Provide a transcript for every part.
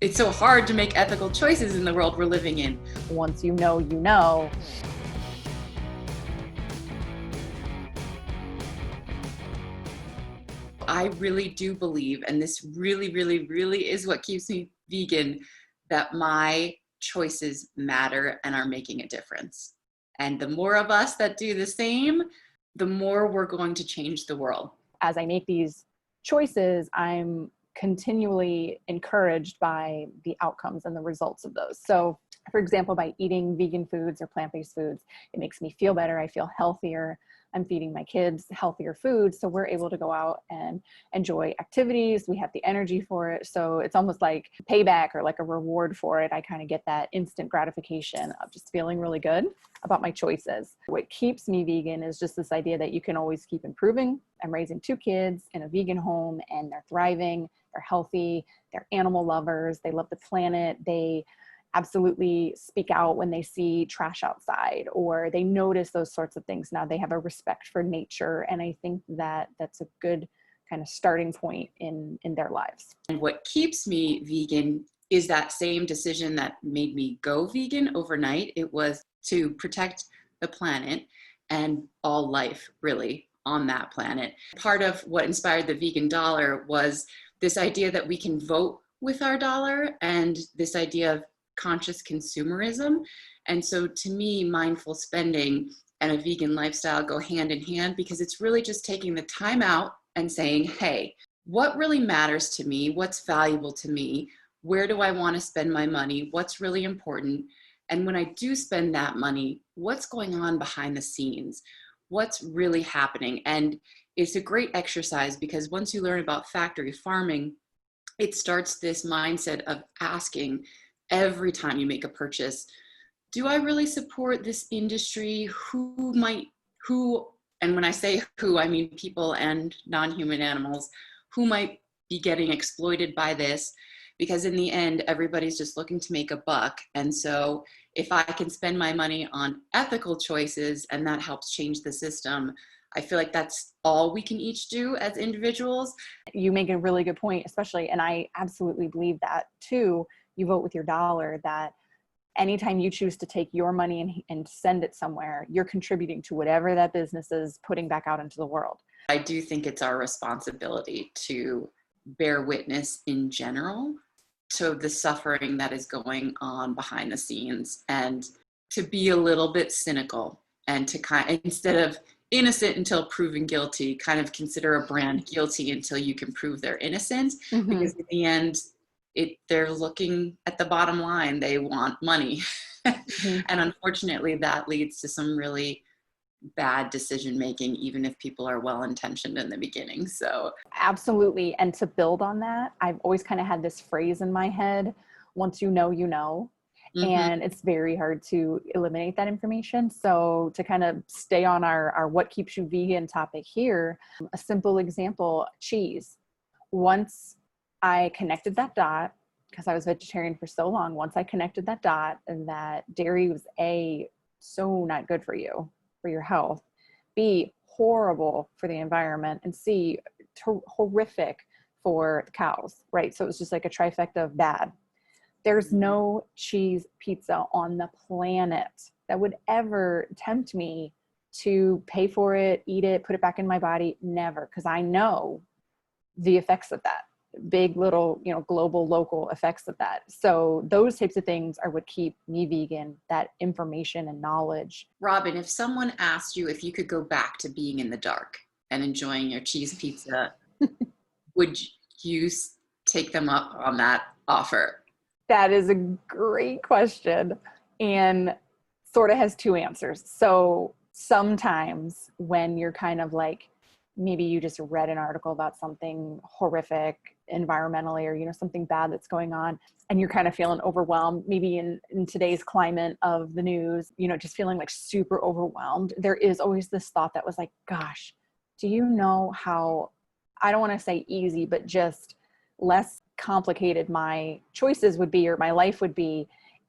It's so hard to make ethical choices in the world we're living in. Once you know, you know. I really do believe, and this really, really, really is what keeps me vegan, that my choices matter and are making a difference. And the more of us that do the same, the more we're going to change the world. As I make these choices, I'm continually encouraged by the outcomes and the results of those. So, for example, by eating vegan foods or plant-based foods, it makes me feel better. I feel healthier. I'm feeding my kids healthier food. So we're able to go out and enjoy activities. We have the energy for it. So it's almost like payback or like a reward for it. I kind of get that instant gratification of just feeling really good about my choices. What keeps me vegan is just this idea that you can always keep improving. I'm raising 2 kids in a vegan home and they're thriving, they're healthy, they're animal lovers, they love the planet, they absolutely speak out when they see trash outside or they notice those sorts of things. Now they have a respect for nature. And I think that that's a good kind of starting point in their lives. And what keeps me vegan is that same decision that made me go vegan overnight. It was to protect the planet and all life really on that planet. Part of what inspired the vegan dollar was this idea that we can vote with our dollar and this idea of conscious consumerism. And so to me, mindful spending and a vegan lifestyle go hand in hand because it's really just taking the time out and saying, hey, what really matters to me? What's valuable to me? Where do I want to spend my money? What's really important? And when I do spend that money, what's going on behind the scenes? What's really happening? And it's a great exercise because once you learn about factory farming, it starts this mindset of asking every time you make a purchase, do I really support this industry? And when I say who, I mean people and non-human animals, who might be getting exploited by this? Because in the end, everybody's just looking to make a buck. And so if I can spend my money on ethical choices and that helps change the system, I feel like that's all we can each do as individuals. You make a really good point, especially, and I absolutely believe that too. You vote with your dollar, that anytime you choose to take your money and send it somewhere, you're contributing to whatever that business is putting back out into the world. I do think it's our responsibility to bear witness in general to the suffering that is going on behind the scenes and to be a little bit cynical and to instead of innocent until proven guilty, kind of consider a brand guilty until you can prove they're innocent. Mm-hmm. Because in the end, they're looking at the bottom line. They want money. Mm-hmm. And unfortunately, that leads to some really bad decision making, even if people are well intentioned in the beginning. So absolutely. And to build on that, I've always kind of had this phrase in my head, once you know, you know. Mm-hmm. And it's very hard to eliminate that information. So to kind of stay on our what keeps you vegan topic here, a simple example, cheese. Once I connected that dot, because I was vegetarian for so long, once I connected that dot and that dairy was so not good for you, for your health, B, horrible for the environment, and C, horrific for the cows, right? So it was just like a trifecta of bad. There's no cheese pizza on the planet that would ever tempt me to pay for it, eat it, put it back in my body. Never, because I know the effects of that. Big, little, global, local effects of that. So those types of things are what keep me vegan, that information and knowledge. Robin, if someone asked you if you could go back to being in the dark and enjoying your cheese pizza, would you take them up on that offer? That is a great question and sort of has 2 answers. So sometimes when you're kind of like, maybe you just read an article about something horrific environmentally or, something bad that's going on and you're kind of feeling overwhelmed, maybe in today's climate of the news, just feeling like super overwhelmed. There is always this thought that was like, gosh, do you know how, I don't want to say easy, but just less complicated my choices would be or my life would be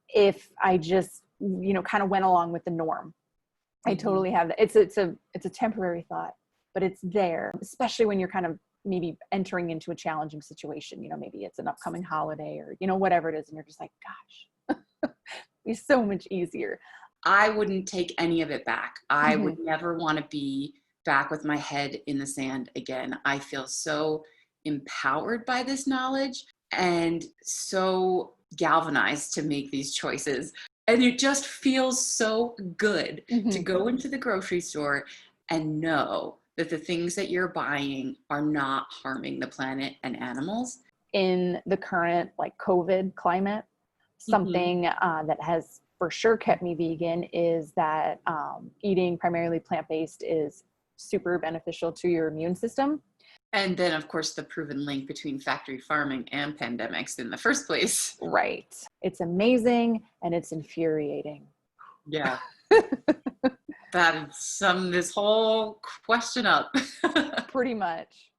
if I just, kind of went along with the norm. Mm-hmm. I totally have that. It's a temporary thought, but it's there, especially when you're kind of maybe entering into a challenging situation, you know, maybe it's an upcoming holiday or, you know, whatever it is. And you're just like, gosh, it's so much easier. I wouldn't take any of it back. I Mm-hmm. would never want to be back with my head in the sand again. I feel so empowered by this knowledge and so galvanized to make these choices. And it just feels so good to Mm-hmm. go into the grocery store and know that the things that you're buying are not harming the planet and animals. In the current like COVID climate, Mm-hmm. something that has for sure kept me vegan is that eating primarily plant-based is super beneficial to your immune system. And then, of course, the proven link between factory farming and pandemics in the first place. Right. It's amazing and it's infuriating. Yeah, that summed this whole question up. Pretty much.